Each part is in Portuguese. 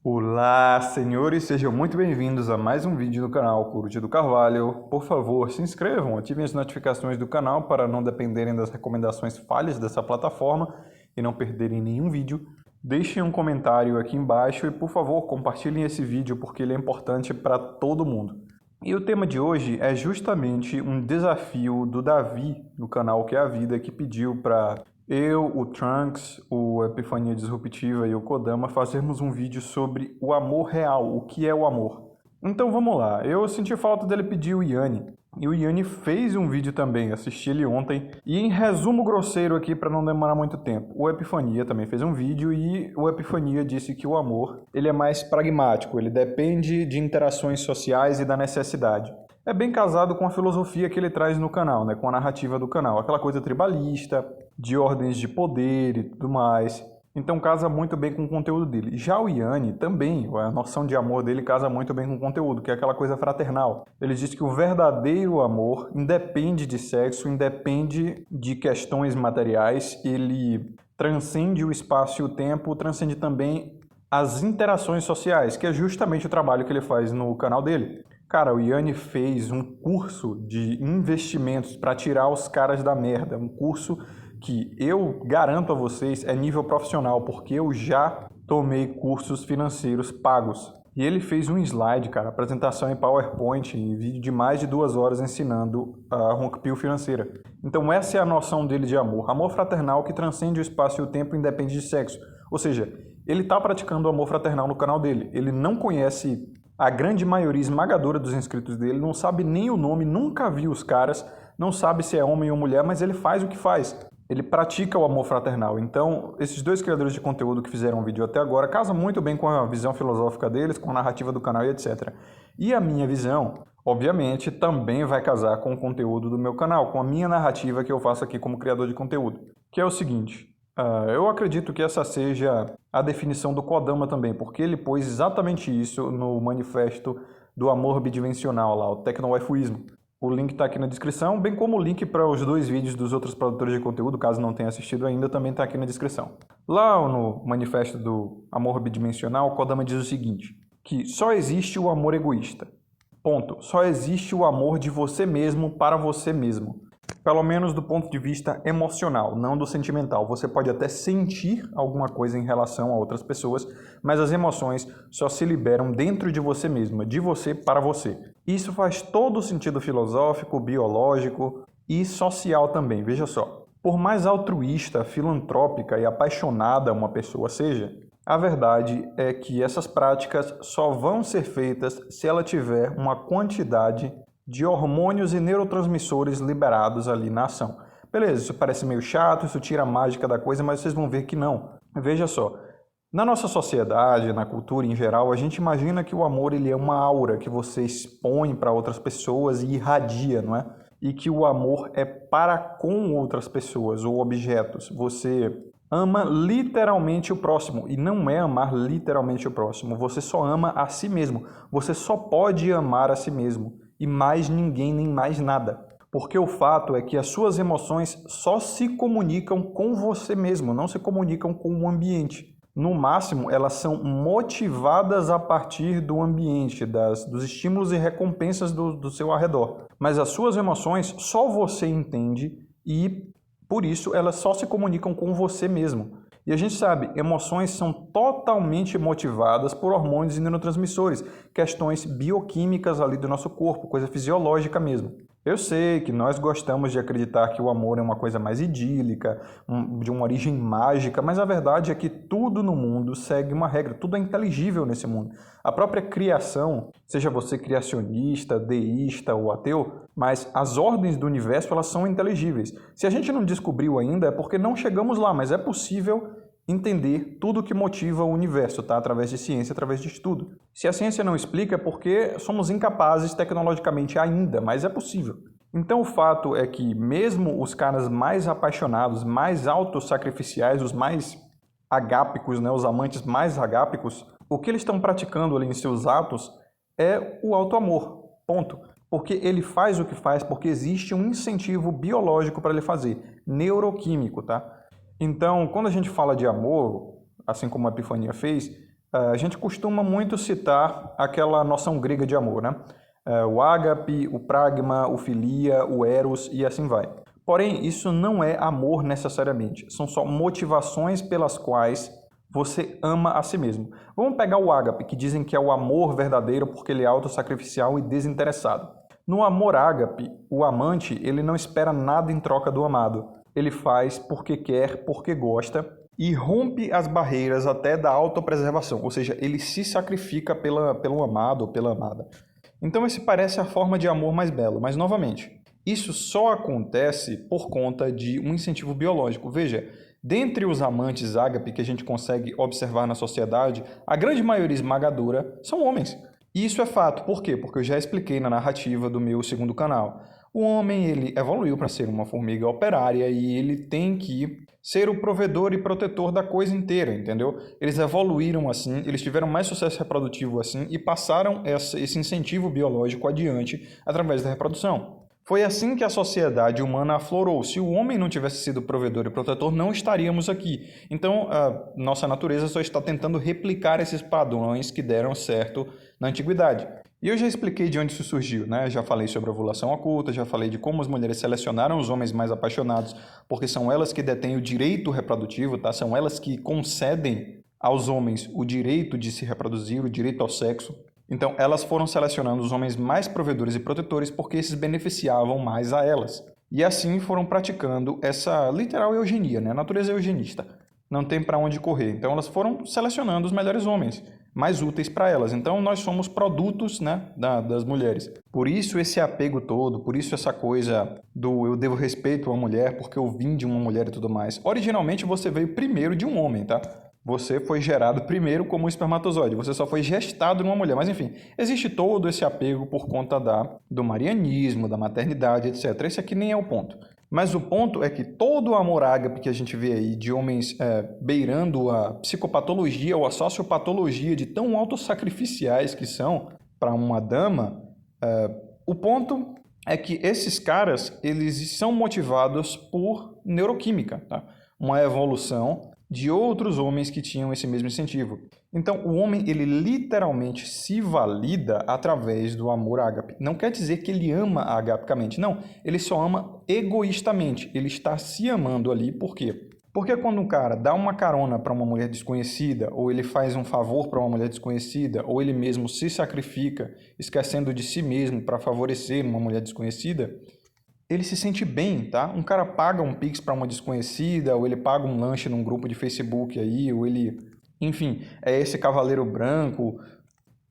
Olá, senhores, sejam muito bem-vindos a mais um vídeo no canal Coruja do Carvalho. Por favor, se inscrevam, ativem as notificações do canal para não dependerem das recomendações falhas dessa plataforma e não perderem nenhum vídeo. Deixem um comentário aqui embaixo e, por favor, compartilhem esse vídeo porque ele é importante para todo mundo. E o tema de hoje é justamente um desafio do Davi no canal Que é a Vida, que pediu para eu, o Trunks, o Epifania Disruptiva e o Kodama fazermos um vídeo sobre o amor real, o que é o amor. Então vamos lá, eu senti falta dele pedir o Yanni. E o Yanni fez um vídeo também, assisti ele ontem. E em resumo grosseiro aqui para não demorar muito tempo, o Epifania também fez um vídeo e o Epifania disse que o amor ele é mais pragmático, ele depende de interações sociais e da necessidade. É bem casado com a filosofia que ele traz no canal, né? Com a narrativa do canal, aquela coisa tribalista, de ordens de poder e tudo mais. Então casa muito bem com o conteúdo dele. Já o Yanni também, a noção de amor dele casa muito bem com o conteúdo, que é aquela coisa fraternal. Ele diz que o verdadeiro amor independe de sexo, independe de questões materiais, ele transcende o espaço e o tempo, transcende também as interações sociais, que é justamente o trabalho que ele faz no canal dele. Cara, o Yanni fez um curso de investimentos para tirar os caras da merda, um curso que eu garanto a vocês é nível profissional, porque eu já tomei cursos financeiros pagos. E ele fez um slide, cara, apresentação em PowerPoint, em vídeo de mais de 2 horas ensinando a Ronquipil financeira. Então essa é a noção dele de amor. Amor fraternal que transcende o espaço e o tempo, independe de sexo. Ou seja, ele está praticando o amor fraternal no canal dele. Ele não conhece a grande maioria esmagadora dos inscritos dele, não sabe nem o nome, nunca viu os caras, não sabe se é homem ou mulher, mas ele faz o que faz. Ele pratica o amor fraternal. Então, esses dois criadores de conteúdo que fizeram o vídeo até agora casam muito bem com a visão filosófica deles, com a narrativa do canal e etc. E a minha visão, obviamente, também vai casar com o conteúdo do meu canal, com a minha narrativa que eu faço aqui como criador de conteúdo. Que é o seguinte, eu acredito que essa seja a definição do Kodama também, porque ele pôs exatamente isso no manifesto do amor bidimensional lá, o tecnowaifuísmo. O link está aqui na descrição, bem como o link para os 2 vídeos dos outros produtores de conteúdo, caso não tenha assistido ainda, também está aqui na descrição. Lá no manifesto do amor bidimensional, o Kodama diz o seguinte, que só existe o amor egoísta. Ponto. Só existe o amor de você mesmo para você mesmo. Pelo menos do ponto de vista emocional, não do sentimental. Você pode até sentir alguma coisa em relação a outras pessoas, mas as emoções só se liberam dentro de você mesma, de você para você. Isso faz todo o sentido filosófico, biológico e social também, veja só. Por mais altruísta, filantrópica e apaixonada uma pessoa seja, a verdade é que essas práticas só vão ser feitas se ela tiver uma quantidade de hormônios e neurotransmissores liberados ali na ação. Beleza, isso parece meio chato, isso tira a mágica da coisa, mas vocês vão ver que não. Veja só, na nossa sociedade, na cultura em geral, a gente imagina que o amor ele é uma aura que você expõe para outras pessoas e irradia, não é? E que o amor é para com outras pessoas ou objetos. Você ama literalmente o próximo e não é amar literalmente o próximo. Você só ama a si mesmo. Você só pode amar a si mesmo. E mais ninguém, nem mais nada. Porque o fato é que as suas emoções só se comunicam com você mesmo, não se comunicam com o ambiente. No máximo, elas são motivadas a partir do ambiente, dos estímulos e recompensas do seu arredor. Mas as suas emoções só você entende e, por isso, elas só se comunicam com você mesmo. E a gente sabe, emoções são totalmente motivadas por hormônios e neurotransmissores, questões bioquímicas ali do nosso corpo, coisa fisiológica mesmo. Eu sei que nós gostamos de acreditar que o amor é uma coisa mais idílica, de uma origem mágica, mas a verdade é que tudo no mundo segue uma regra, tudo é inteligível nesse mundo. A própria criação, seja você criacionista, deísta ou ateu, mas as ordens do universo elas são inteligíveis. Se a gente não descobriu ainda é porque não chegamos lá, mas é possível entender tudo o que motiva o universo, tá? Através de ciência, através de estudo. Se a ciência não explica é porque somos incapazes tecnologicamente ainda, mas é possível. Então o fato é que mesmo os caras mais apaixonados, mais autossacrificiais, os mais agápicos, né? Os amantes mais agápicos, o que eles estão praticando ali em seus atos é o auto-amor, ponto. Porque ele faz o que faz porque existe um incentivo biológico para ele fazer, neuroquímico, tá? Então, quando a gente fala de amor, assim como a Epifania fez, A gente costuma muito citar aquela noção grega de amor, né? O ágape, o pragma, o filia, o eros e assim vai. Porém, isso não é amor necessariamente, são só motivações pelas quais você ama a si mesmo. Vamos pegar o ágape, que dizem que é o amor verdadeiro porque ele é autossacrificial e desinteressado. No amor ágape, o amante ele não espera nada em troca do amado. Ele faz porque quer, porque gosta e rompe as barreiras até da autopreservação, ou seja, ele se sacrifica pelo amado ou pela amada. Então esse parece a forma de amor mais belo, mas novamente, isso só acontece por conta de um incentivo biológico. Veja, dentre os amantes ágape que a gente consegue observar na sociedade, a grande maioria esmagadora são homens. E isso é fato. Por quê? Porque eu já expliquei na narrativa do meu segundo canal. O homem ele evoluiu para ser uma formiga operária e ele tem que ser o provedor e protetor da coisa inteira, entendeu? Eles evoluíram assim, eles tiveram mais sucesso reprodutivo assim e passaram esse incentivo biológico adiante através da reprodução. Foi assim que a sociedade humana aflorou. Se o homem não tivesse sido provedor e protetor, não estaríamos aqui. Então, a nossa natureza só está tentando replicar esses padrões que deram certo na antiguidade. E eu já expliquei de onde isso surgiu, né? Já falei sobre a ovulação oculta, já falei de como as mulheres selecionaram os homens mais apaixonados, porque são elas que detêm o direito reprodutivo, tá? São elas que concedem aos homens o direito de se reproduzir, o direito ao sexo. Então, elas foram selecionando os homens mais provedores e protetores porque esses beneficiavam mais a elas. E assim foram praticando essa literal eugenia, né? A natureza é eugenista. Não tem para onde correr. Então, elas foram selecionando os melhores homens, mais úteis para elas. Então, nós somos produtos, né, das mulheres. Por isso esse apego todo, por isso essa coisa do eu devo respeito à mulher porque eu vim de uma mulher e tudo mais. Originalmente, você veio primeiro de um homem, tá? Você foi gerado primeiro como um espermatozoide, você só foi gestado numa mulher. Mas enfim, existe todo esse apego por conta do marianismo, da maternidade, etc. Esse aqui nem é o ponto. Mas o ponto é que todo o amor ágape que a gente vê aí de homens beirando a psicopatologia ou a sociopatologia de tão autossacrificiais que são para uma dama, o ponto é que esses caras eles são motivados por neuroquímica, tá? Uma evolução de outros homens que tinham esse mesmo incentivo. Então, o homem, ele literalmente se valida através do amor ágape. Não quer dizer que ele ama agapicamente, não. Ele só ama egoístamente. Ele está se amando ali, por quê? Porque quando um cara dá uma carona para uma mulher desconhecida, ou ele faz um favor para uma mulher desconhecida, ou ele mesmo se sacrifica, esquecendo de si mesmo para favorecer uma mulher desconhecida, ele se sente bem, tá? Um cara paga um Pix para uma desconhecida, ou ele paga um lanche num grupo de Facebook aí, ou ele... Enfim, é esse cavaleiro branco,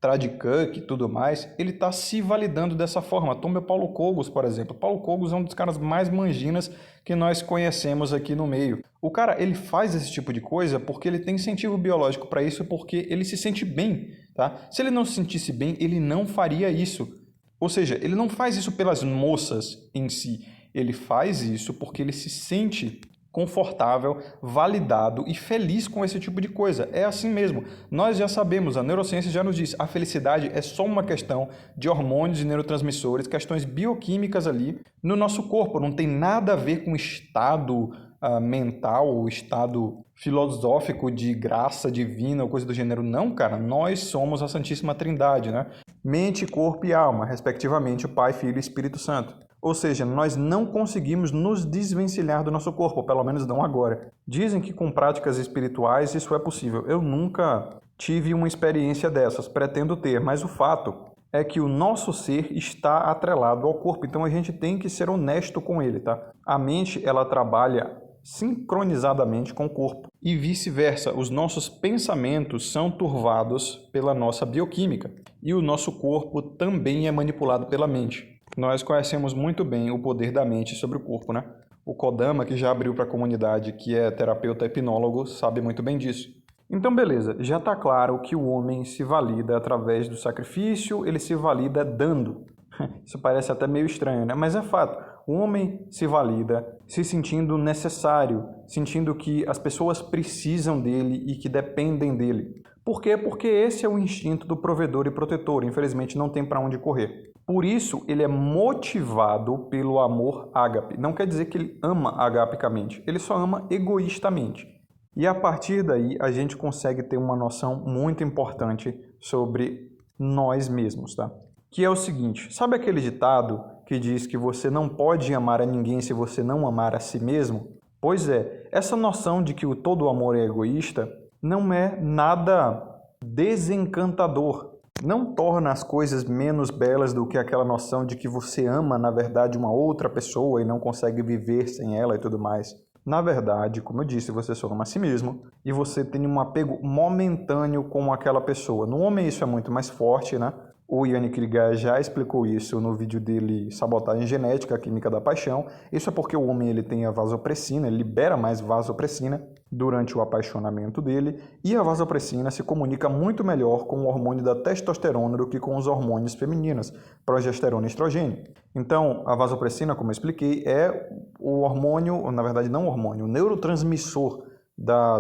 tradicuck e tudo mais, ele está se validando dessa forma. Tome o Paulo Cogos, por exemplo. Paulo Cogos é um dos caras mais manginas que nós conhecemos aqui no meio. O cara, ele faz esse tipo de coisa porque ele tem incentivo biológico para isso, porque ele se sente bem, tá? Se ele não se sentisse bem, ele não faria isso. Ou seja, ele não faz isso pelas moças em si, ele faz isso porque ele se sente confortável, validado e feliz com esse tipo de coisa. É assim mesmo. Nós já sabemos, a neurociência já nos diz, a felicidade é só uma questão de hormônios e neurotransmissores, questões bioquímicas ali no nosso corpo. Não tem nada a ver com estado mental ou estado filosófico de graça divina ou coisa do gênero. Não, cara, nós somos a Santíssima Trindade, né? Mente, corpo e alma, respectivamente, o Pai, Filho e Espírito Santo. Ou seja, nós não conseguimos nos desvencilhar do nosso corpo, pelo menos não agora. Dizem que com práticas espirituais isso é possível. Eu nunca tive uma experiência dessas, pretendo ter, mas o fato é que o nosso ser está atrelado ao corpo, então a gente tem que ser honesto com ele, tá? A mente, ela trabalha sincronizadamente com o corpo e vice-versa. Os nossos pensamentos são turvados pela nossa bioquímica e o nosso corpo também é manipulado pela mente. Nós conhecemos muito bem o poder da mente sobre o corpo, né? O Kodama, que já abriu para a comunidade, que é terapeuta hipnólogo, sabe muito bem disso. Então, beleza, já está claro que o homem se valida através do sacrifício, ele se valida dando. Isso parece até meio estranho, né? Mas é fato. O homem se valida se sentindo necessário, sentindo que as pessoas precisam dele e que dependem dele. Por quê? Porque esse é o instinto do provedor e protetor. Infelizmente, não tem para onde correr. Por isso, ele é motivado pelo amor ágape. Não quer dizer que ele ama agapicamente. Ele só ama egoístamente. E a partir daí a gente consegue ter uma noção muito importante sobre nós mesmos, tá? Que é o seguinte, sabe aquele ditado que diz que você não pode amar a ninguém se você não amar a si mesmo? Pois é, essa noção de que o todo amor é egoísta não é nada desencantador. Não torna as coisas menos belas do que aquela noção de que você ama, na verdade, uma outra pessoa e não consegue viver sem ela e tudo mais. Na verdade, como eu disse, você só ama a si mesmo e você tem um apego momentâneo com aquela pessoa. No homem isso é muito mais forte, né? O Yannick Krieger já explicou isso no vídeo dele Sabotagem Genética, a Química da Paixão. Isso é porque o homem ele tem a vasopressina, ele libera mais vasopressina durante o apaixonamento dele, e a vasopressina se comunica muito melhor com o hormônio da testosterona do que com os hormônios femininos, progesterona e estrogênio. Então, a vasopressina, como eu expliquei, é o hormônio, na verdade não o hormônio, o neurotransmissor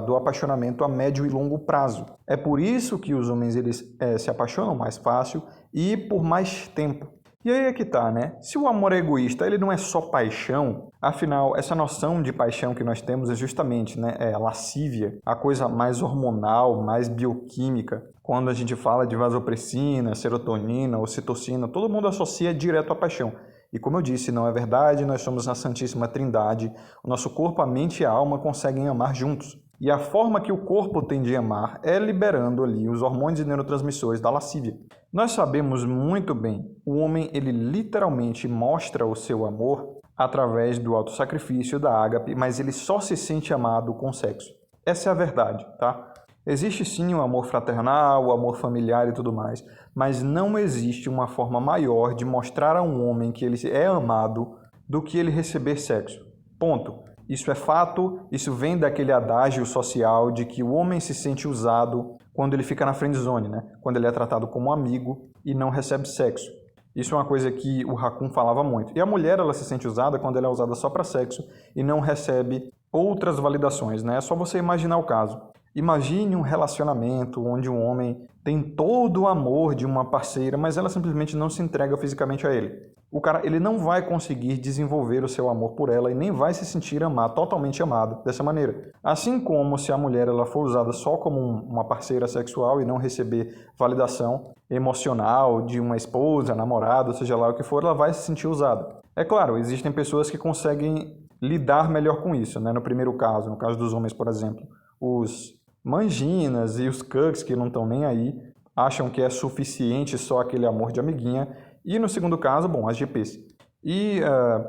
do apaixonamento a médio e longo prazo. É por isso que os homens eles se apaixonam mais fácil e por mais tempo. E aí é que tá, né? Se o amor é egoísta, ele não é só paixão, afinal, essa noção de paixão que nós temos é justamente, né, a lascívia, a coisa mais hormonal, mais bioquímica. Quando a gente fala de vasopressina, serotonina, ocitocina, todo mundo associa direto à paixão. E como eu disse, não é verdade, nós somos a Santíssima Trindade, o nosso corpo, a mente e a alma conseguem amar juntos. E a forma que o corpo tem de amar é liberando ali os hormônios e neurotransmissores da lascívia. Nós sabemos muito bem, o homem ele literalmente mostra o seu amor através do autossacrifício, da ágape, mas ele só se sente amado com sexo. Essa é a verdade, tá? Existe sim o amor fraternal, o amor familiar e tudo mais, mas não existe uma forma maior de mostrar a um homem que ele é amado do que ele receber sexo. Ponto. Isso é fato, isso vem daquele adágio social de que o homem se sente usado quando ele fica na friendzone, né? Quando ele é tratado como amigo e não recebe sexo. Isso é uma coisa que o Raccoon falava muito. E a mulher ela se sente usada quando ela é usada só para sexo e não recebe outras validações, né? É só você imaginar o caso. Imagine um relacionamento onde um homem tem todo o amor de uma parceira, mas ela simplesmente não se entrega fisicamente a ele. O cara ele não vai conseguir desenvolver o seu amor por ela e nem vai se sentir totalmente amado dessa maneira. Assim como se a mulher ela for usada só como uma parceira sexual e não receber validação emocional de uma esposa, namorada, seja lá o que for, ela vai se sentir usada. É claro, existem pessoas que conseguem lidar melhor com isso, né? No primeiro caso, no caso dos homens, por exemplo, os manginas e os cucks que não estão nem aí, acham que é suficiente só aquele amor de amiguinha. E no segundo caso, bom, as GPs. E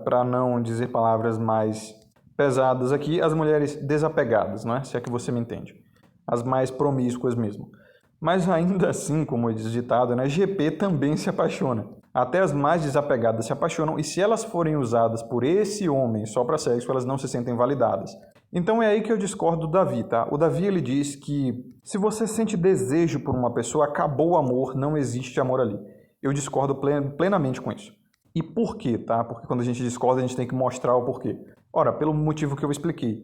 para não dizer palavras mais pesadas aqui, as mulheres desapegadas, não é? Se é que você me entende. As mais promíscuas mesmo. Mas ainda assim, como diz o ditado, né, GP também se apaixona. Até as mais desapegadas se apaixonam e se elas forem usadas por esse homem só para sexo, elas não se sentem validadas. Então é aí que eu discordo do Davi, tá? O Davi ele diz que se você sente desejo por uma pessoa, acabou o amor, não existe amor ali. Eu discordo plenamente com isso. E por quê, tá? Porque quando a gente discorda, a gente tem que mostrar o porquê. Ora, pelo motivo que eu expliquei.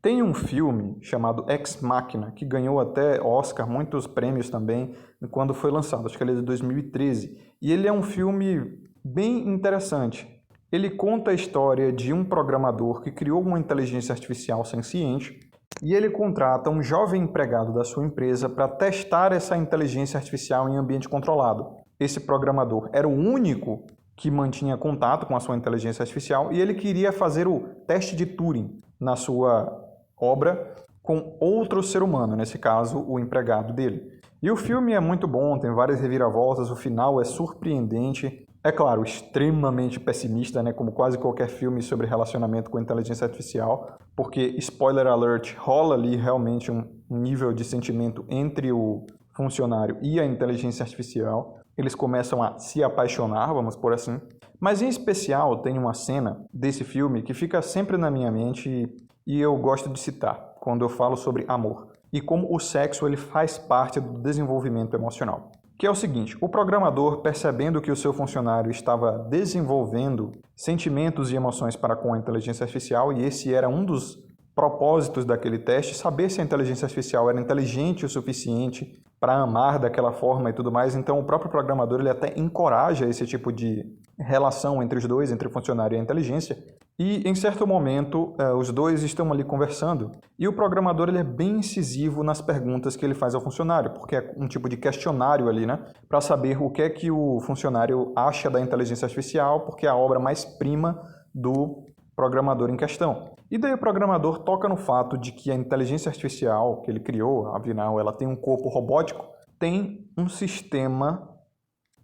Tem um filme chamado Ex Machina, que ganhou até Oscar, muitos prêmios também, quando foi lançado, acho que ele é de 2013. E ele é um filme bem interessante. Ele conta a história de um programador que criou uma inteligência artificial senciente e ele contrata um jovem empregado da sua empresa para testar essa inteligência artificial em ambiente controlado. Esse programador era o único que mantinha contato com a sua inteligência artificial e ele queria fazer o teste de Turing na sua obra com outro ser humano, nesse caso, o empregado dele. E o filme é muito bom, tem várias reviravoltas, o final é surpreendente. É claro, extremamente pessimista, né, como quase qualquer filme sobre relacionamento com inteligência artificial, porque, spoiler alert, rola ali realmente um nível de sentimento entre o funcionário e a inteligência artificial. Eles começam a se apaixonar, vamos por assim. Mas em especial tem uma cena desse filme que fica sempre na minha mente e eu gosto de citar quando eu falo sobre amor e como o sexo ele faz parte do desenvolvimento emocional. Que é o seguinte, o programador, percebendo que o seu funcionário estava desenvolvendo sentimentos e emoções para com a inteligência artificial, e esse era um dos propósitos daquele teste, saber se a inteligência artificial era inteligente o suficiente para amar daquela forma e tudo mais, então o próprio programador ele até encoraja esse tipo de relação entre os dois, entre o funcionário e a inteligência, E em certo momento, os dois estão ali conversando e o programador ele é bem incisivo nas perguntas que ele faz ao funcionário, porque é um tipo de questionário ali, né? Para saber o que é que o funcionário acha da inteligência artificial, porque é a obra mais prima do programador em questão. E daí o programador toca no fato de que a inteligência artificial que ele criou, afinal ela tem um corpo robótico, tem um sistema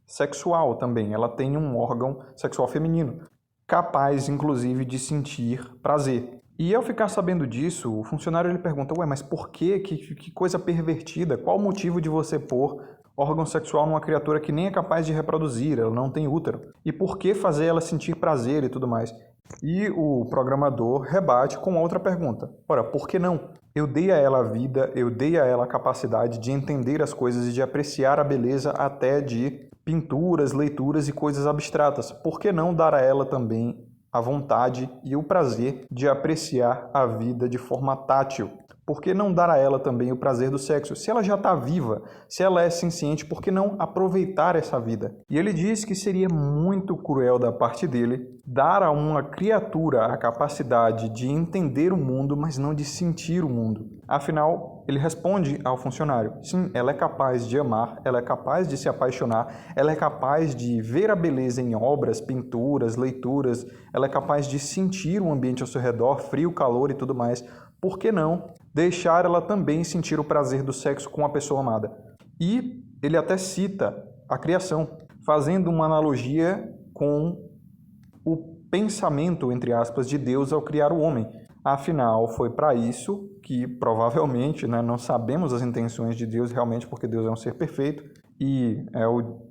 sexual também, ela tem um órgão sexual feminino, capaz, inclusive, de sentir prazer. E ao ficar sabendo disso, o funcionário ele pergunta, ué, mas por quê? Que coisa pervertida? Qual o motivo de você pôr órgão sexual numa criatura que nem é capaz de reproduzir, ela não tem útero? E por que fazer ela sentir prazer e tudo mais? E o programador rebate com outra pergunta. Ora, por que não? Eu dei a ela a vida, eu dei a ela a capacidade de entender as coisas e de apreciar a beleza até de pinturas, leituras e coisas abstratas. Por que não dar a ela também a vontade e o prazer de apreciar a vida de forma tátil? Por que não dar a ela também o prazer do sexo? Se ela já está viva, se ela é senciente, por que não aproveitar essa vida? E ele diz que seria muito cruel da parte dele dar a uma criatura a capacidade de entender o mundo, mas não de sentir o mundo. Afinal, ele responde ao funcionário, sim, ela é capaz de amar, ela é capaz de se apaixonar, ela é capaz de ver a beleza em obras, pinturas, leituras, ela é capaz de sentir o ambiente ao seu redor, frio, calor e tudo mais. Por que não deixar ela também sentir o prazer do sexo com a pessoa amada? E ele até cita a criação, fazendo uma analogia com o pensamento, entre aspas, de Deus ao criar o homem. Afinal, foi para isso que, provavelmente, né, não sabemos as intenções de Deus realmente, porque Deus é um ser perfeito, e é o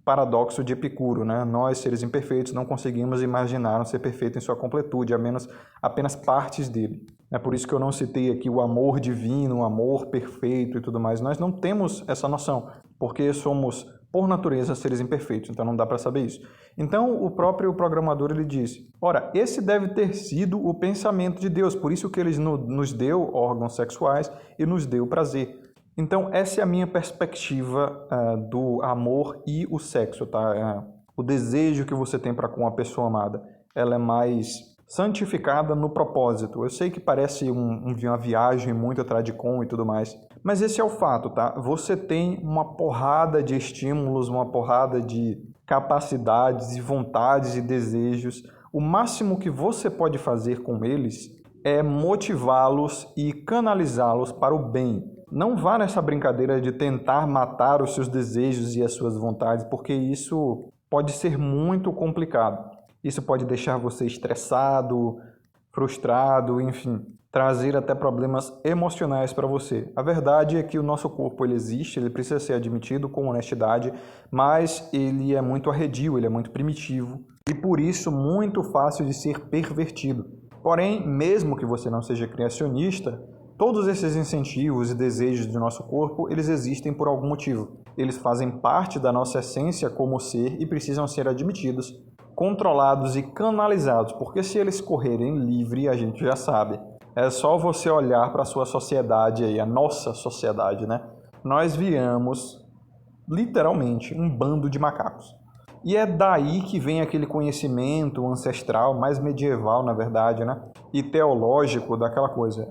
paradoxo de Epicuro, né? Nós, seres imperfeitos, não conseguimos imaginar um ser perfeito em sua completude, apenas partes dele. É por isso que eu não citei aqui o amor divino, o amor perfeito e tudo mais. Nós não temos essa noção, porque somos, por natureza, seres imperfeitos, então não dá para saber isso. Então, o próprio programador ele diz, ora, esse deve ter sido o pensamento de Deus, por isso que ele nos deu órgãos sexuais e nos deu prazer. Então, essa é a minha perspectiva do amor e o sexo, tá? O desejo que você tem para com a pessoa amada, ela é mais santificada no propósito. Eu sei que parece uma viagem muito tradicon e tudo mais, mas esse é o fato, tá? Você tem uma porrada de estímulos, uma porrada de capacidades e vontades e desejos. O máximo que você pode fazer com eles é motivá-los e canalizá-los para o bem. Não vá nessa brincadeira de tentar matar os seus desejos e as suas vontades, porque isso pode ser muito complicado. Isso pode deixar você estressado, frustrado, enfim, trazer até problemas emocionais para você. A verdade é que o nosso corpo ele existe, ele precisa ser admitido com honestidade, mas ele é muito arredio, ele é muito primitivo e por isso muito fácil de ser pervertido. Porém, mesmo que você não seja criacionista, todos esses incentivos e desejos do nosso corpo, eles existem por algum motivo. Eles fazem parte da nossa essência como ser e precisam ser admitidos, controlados e canalizados, porque se eles correrem livre, a gente já sabe. É só você olhar para a sua sociedade aí, a nossa sociedade, né? Nós viramos, literalmente, um bando de macacos. E é daí que vem aquele conhecimento ancestral, mais medieval, na verdade, né? E teológico daquela coisa.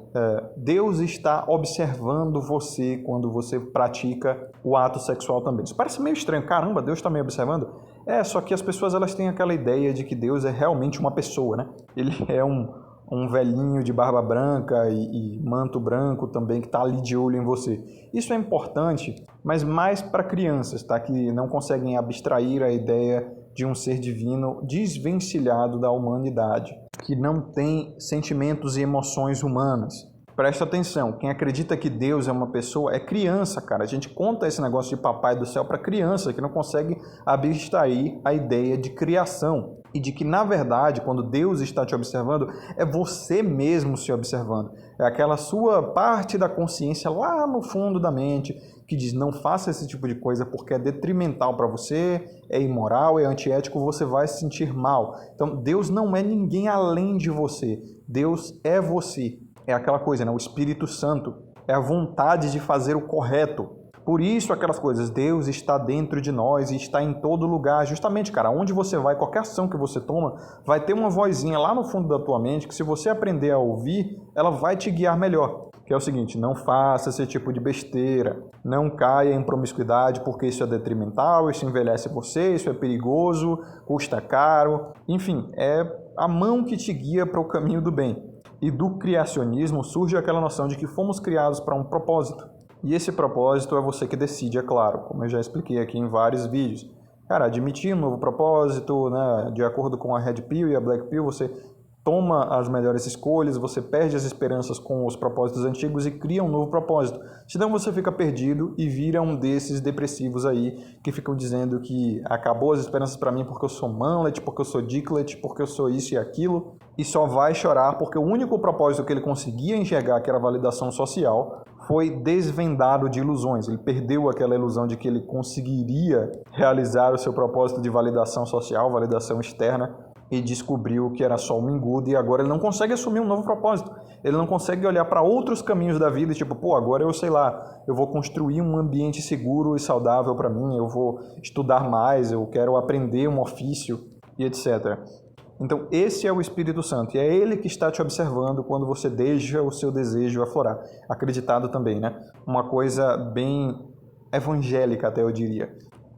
Deus está observando você quando você pratica o ato sexual também. Isso parece meio estranho. Caramba, Deus está me observando? Só que as pessoas elas têm aquela ideia de que Deus é realmente uma pessoa, né? Ele é um velhinho de barba branca e manto branco também que está ali de olho em você. Isso é importante, mas mais para crianças, tá? Que não conseguem abstrair a ideia de um ser divino desvencilhado da humanidade, que não tem sentimentos e emoções humanas. Presta atenção, quem acredita que Deus é uma pessoa é criança, cara. A gente conta esse negócio de papai do céu para criança que não consegue abstrair a ideia de criação. E de que, na verdade, quando Deus está te observando, é você mesmo se observando. É aquela sua parte da consciência lá no fundo da mente que diz, não faça esse tipo de coisa porque é detrimental para você, é imoral, é antiético, você vai se sentir mal. Então, Deus não é ninguém além de você. Deus é você. É aquela coisa, né? O Espírito Santo é a vontade de fazer o correto. Por isso aquelas coisas, Deus está dentro de nós e está em todo lugar. Justamente, cara, onde você vai, qualquer ação que você toma, vai ter uma vozinha lá no fundo da tua mente que se você aprender a ouvir, ela vai te guiar melhor. Que é o seguinte, não faça esse tipo de besteira, não caia em promiscuidade porque isso é detrimental, isso envelhece você, isso é perigoso, custa caro. Enfim, é a mão que te guia para o caminho do bem. E do criacionismo surge aquela noção de que fomos criados para um propósito. E esse propósito é você que decide, é claro, como eu já expliquei aqui em vários vídeos. Cara, admitir um novo propósito, né, de acordo com a Red Pill e a Black Pill, você toma as melhores escolhas, você perde as esperanças com os propósitos antigos e cria um novo propósito. Senão você fica perdido e vira um desses depressivos aí que ficam dizendo que acabou as esperanças para mim porque eu sou manlet, porque eu sou dicklet, porque eu sou isso e aquilo, e só vai chorar porque o único propósito que ele conseguia enxergar, que era a validação social, foi desvendado de ilusões. Ele perdeu aquela ilusão de que ele conseguiria realizar o seu propósito de validação social, validação externa, e descobriu que era só um engodo e agora ele não consegue assumir um novo propósito. Ele não consegue olhar para outros caminhos da vida e tipo, pô, agora eu sei lá, eu vou construir um ambiente seguro e saudável para mim, eu vou estudar mais, eu quero aprender um ofício e etc. Então esse é o Espírito Santo e é ele que está te observando quando você deixa o seu desejo aflorar. Acreditado também, né? Uma coisa bem evangélica até eu diria,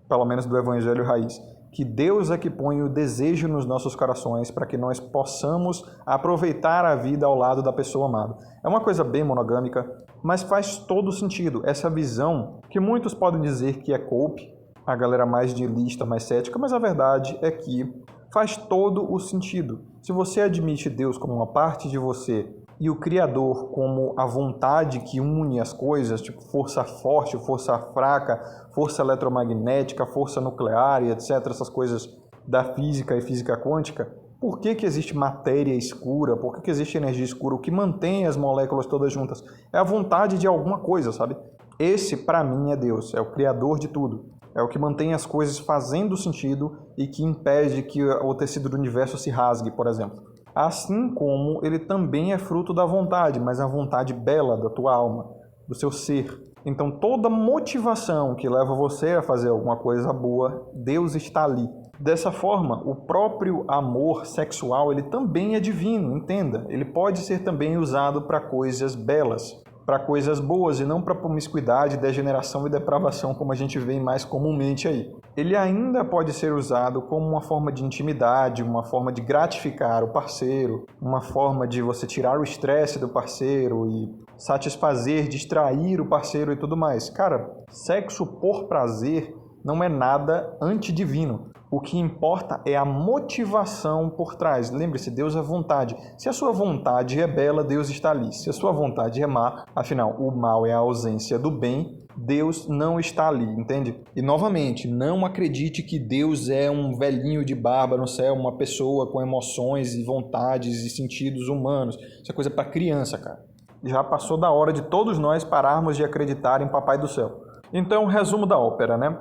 pelo menos do evangelho raiz. Que Deus é que põe o desejo nos nossos corações para que nós possamos aproveitar a vida ao lado da pessoa amada. É uma coisa bem monogâmica, mas faz todo sentido. Essa visão que muitos podem dizer que é cope, a galera mais niilista, mais cética, mas a verdade é que faz todo o sentido. Se você admite Deus como uma parte de você e o Criador como a vontade que une as coisas, tipo força forte, força fraca, força eletromagnética, força nuclear e etc., essas coisas da física e física quântica, por que existe matéria escura? Por que existe energia escura? O que mantém as moléculas todas juntas? É a vontade de alguma coisa, sabe? Esse, para mim, é Deus, é o Criador de tudo. É o que mantém as coisas fazendo sentido e que impede que o tecido do universo se rasgue, por exemplo. Assim como ele também é fruto da vontade, mas a vontade bela da tua alma, do seu ser. Então toda motivação que leva você a fazer alguma coisa boa, Deus está ali. Dessa forma, o próprio amor sexual, ele também é divino, entenda. Ele pode ser também usado para coisas belas, para coisas boas e não para promiscuidade, degeneração e depravação, como a gente vê mais comumente aí. Ele ainda pode ser usado como uma forma de intimidade, uma forma de gratificar o parceiro, uma forma de você tirar o estresse do parceiro e satisfazer, distrair o parceiro e tudo mais. Cara, sexo por prazer não é nada antidivino. O que importa é a motivação por trás. Lembre-se, Deus é vontade. Se a sua vontade é bela, Deus está ali. Se a sua vontade é má, afinal, o mal é a ausência do bem, Deus não está ali, entende? E novamente, não acredite que Deus é um velhinho de barba no céu, uma pessoa com emoções e vontades e sentidos humanos. Isso é coisa para criança, cara. Já passou da hora de todos nós pararmos de acreditar em Papai do Céu. Então, resumo da ópera, né?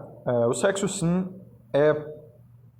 O sexo, sim, é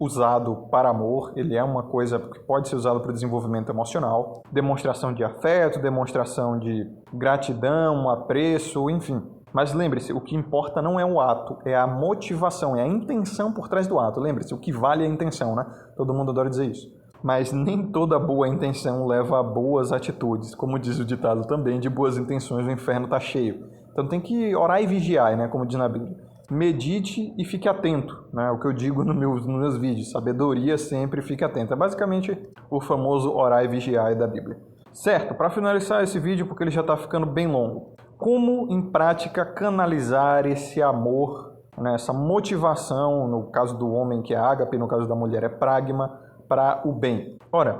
usado para amor, ele é uma coisa que pode ser usado para o desenvolvimento emocional, demonstração de afeto, demonstração de gratidão, apreço, enfim. Mas lembre-se, o que importa não é o ato, é a motivação, é a intenção por trás do ato. Lembre-se, o que vale é a intenção, né? Todo mundo adora dizer isso. Mas nem toda boa intenção leva a boas atitudes. Como diz o ditado também, de boas intenções o inferno está cheio. Então tem que orar e vigiar, né? Como diz na Bíblia. Medite e fique atento, né? O que eu digo nos meus vídeos. Sabedoria sempre, fique atento. É basicamente o famoso orar e vigiar da Bíblia. Certo, para finalizar esse vídeo, porque ele já está ficando bem longo. Como, em prática, canalizar esse amor, né? Essa motivação, no caso do homem que é ágape, no caso da mulher é pragma, para o bem? Ora,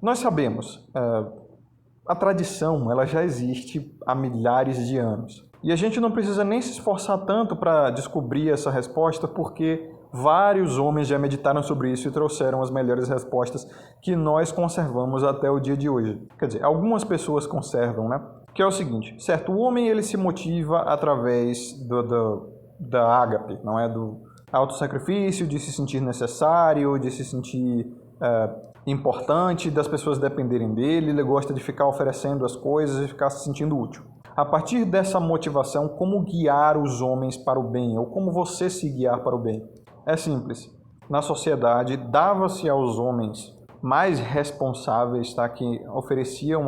nós sabemos, a tradição ela já existe há milhares de anos. E a gente não precisa nem se esforçar tanto para descobrir essa resposta, porque vários homens já meditaram sobre isso e trouxeram as melhores respostas que nós conservamos até o dia de hoje. Quer dizer, algumas pessoas conservam, né? Que é o seguinte, certo? O homem ele se motiva através da ágape, não é? Do autossacrifício, de se sentir necessário, de se sentir importante, das pessoas dependerem dele. Ele gosta de ficar oferecendo as coisas e ficar se sentindo útil. A partir dessa motivação, como guiar os homens para o bem, ou como você se guiar para o bem? É simples. Na sociedade, dava-se aos homens mais responsáveis, tá, que ofereciam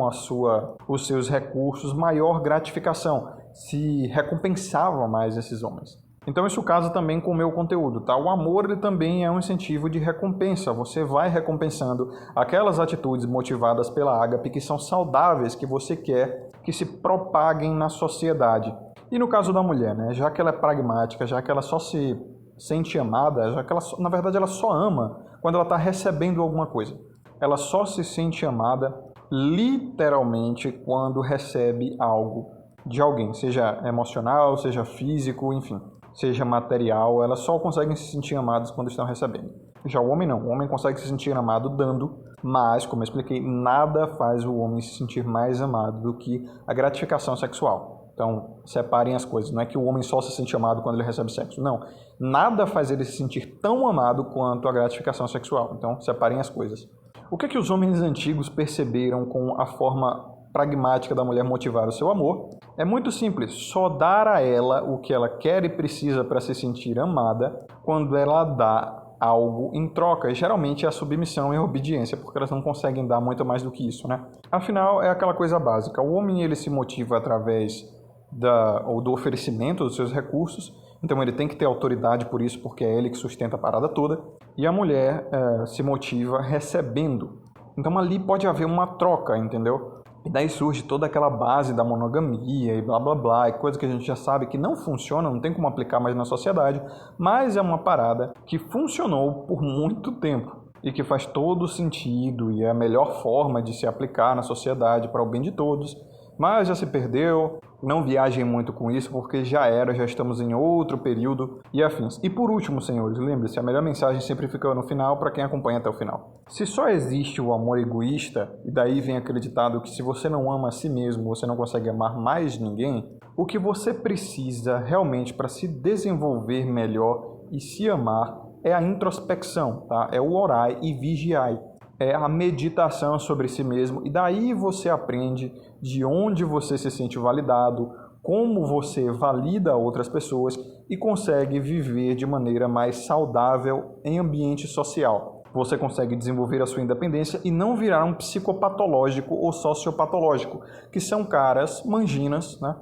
os seus recursos, maior gratificação, se recompensava mais esses homens. Então isso casa também com o meu conteúdo, tá? O amor ele também é um incentivo de recompensa. Você vai recompensando aquelas atitudes motivadas pela ágape que são saudáveis, que você quer que se propaguem na sociedade. E no caso da mulher, né? Já que ela é pragmática, já que ela só se sente amada, já que ela, na verdade, ela só ama quando ela está recebendo alguma coisa. Ela só se sente amada literalmente quando recebe algo de alguém, seja emocional, seja físico, enfim, seja material. Elas só conseguem se sentir amadas quando estão recebendo. Já o homem não. O homem consegue se sentir amado dando, mas, como eu expliquei, nada faz o homem se sentir mais amado do que a gratificação sexual. Então, separem as coisas. Não é que o homem só se sente amado quando ele recebe sexo. Não. Nada faz ele se sentir tão amado quanto a gratificação sexual. Então, separem as coisas. O que é que os homens antigos perceberam com a forma pragmática da mulher motivar o seu amor? É muito simples. Só dar a ela o que ela quer e precisa para se sentir amada quando ela dá algo em troca. E geralmente é a submissão e a obediência, porque elas não conseguem dar muito mais do que isso, né? Afinal, é aquela coisa básica. O homem ele se motiva através do oferecimento dos seus recursos, então ele tem que ter autoridade por isso, porque é ele que sustenta a parada toda, e a mulher se motiva recebendo. Então ali pode haver uma troca, entendeu? E daí surge toda aquela base da monogamia e blá blá blá, e coisa que a gente já sabe que não funciona, não tem como aplicar mais na sociedade, mas é uma parada que funcionou por muito tempo e que faz todo sentido e é a melhor forma de se aplicar na sociedade para o bem de todos. Mas já se perdeu, não viajem muito com isso, porque já estamos em outro período e afins. E por último, senhores, lembre-se, a melhor mensagem sempre fica no final para quem acompanha até o final. Se só existe o amor egoísta, e daí vem acreditado que se você não ama a si mesmo, você não consegue amar mais ninguém, o que você precisa realmente para se desenvolver melhor e se amar é a introspecção, tá? É o orai e vigiai. É a meditação sobre si mesmo, e daí você aprende de onde você se sente validado, como você valida outras pessoas e consegue viver de maneira mais saudável em ambiente social. Você consegue desenvolver a sua independência e não virar um psicopatológico ou sociopatológico, que são caras manginas, né?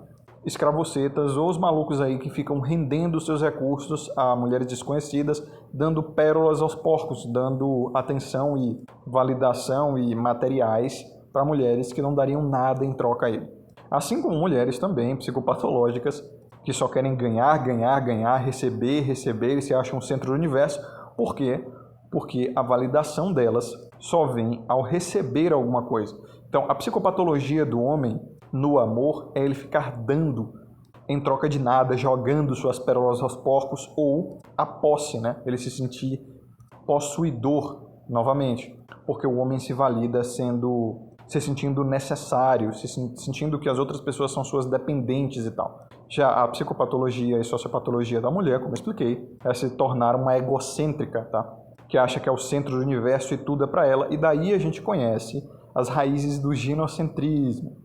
Escravocetas ou os malucos aí que ficam rendendo seus recursos a mulheres desconhecidas, dando pérolas aos porcos, dando atenção e validação e materiais para mulheres que não dariam nada em troca a ele. Assim como mulheres também psicopatológicas que só querem ganhar, ganhar, ganhar, receber, receber e se acham o centro do universo. Por quê? Porque a validação delas só vem ao receber alguma coisa. Então, a psicopatologia do homem no amor é ele ficar dando em troca de nada, jogando suas pérolas aos porcos, ou a posse, né? Ele se sentir possuidor novamente, porque o homem se valida se sentindo necessário, se sentindo que as outras pessoas são suas dependentes e tal. Já a psicopatologia e sociopatologia da mulher, como eu expliquei, é se tornar uma egocêntrica, tá? Que acha que é o centro do universo e tudo é para ela, e daí a gente conhece as raízes do ginocentrismo.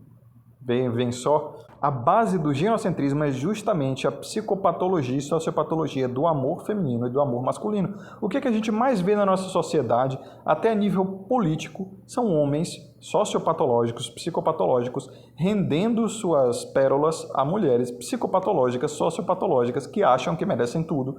Vem só, a base do ginocentrismo é justamente a psicopatologia e sociopatologia do amor feminino e do amor masculino. O que a gente mais vê na nossa sociedade, até a nível político, são homens sociopatológicos, psicopatológicos, rendendo suas pérolas a mulheres psicopatológicas, sociopatológicas, que acham que merecem tudo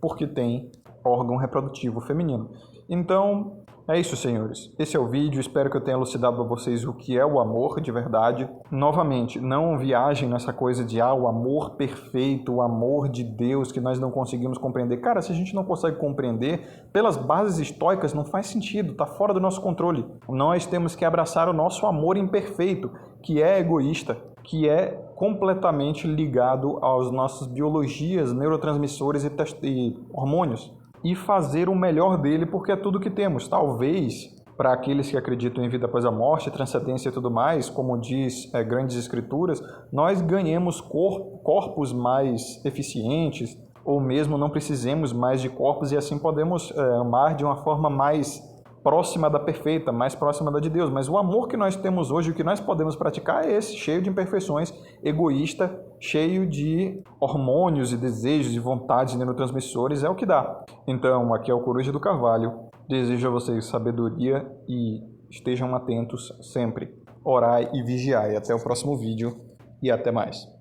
porque têm órgão reprodutivo feminino. Então, é isso, senhores. Esse é o vídeo. Espero que eu tenha elucidado para vocês o que é o amor de verdade. Novamente, não viajem nessa coisa de o amor perfeito, o amor de Deus que nós não conseguimos compreender. Cara, se a gente não consegue compreender, pelas bases estoicas não faz sentido, está fora do nosso controle. Nós temos que abraçar o nosso amor imperfeito, que é egoísta, que é completamente ligado às nossas biologias, neurotransmissores e hormônios, e fazer o melhor dele, porque é tudo que temos. Talvez, para aqueles que acreditam em vida após a morte, transcendência e tudo mais, como diz grandes escrituras, nós ganhemos corpos mais eficientes, ou mesmo não precisemos mais de corpos, e assim podemos amar de uma forma mais próxima da perfeita, mais próxima da de Deus. Mas o amor que nós temos hoje, o que nós podemos praticar é esse, cheio de imperfeições, egoísta, cheio de hormônios e desejos e vontades e neurotransmissores, é o que dá. Então, aqui é o Coruja do Carvalho. Desejo a vocês sabedoria e estejam atentos sempre. Orai e vigiai. Até o próximo vídeo e até mais.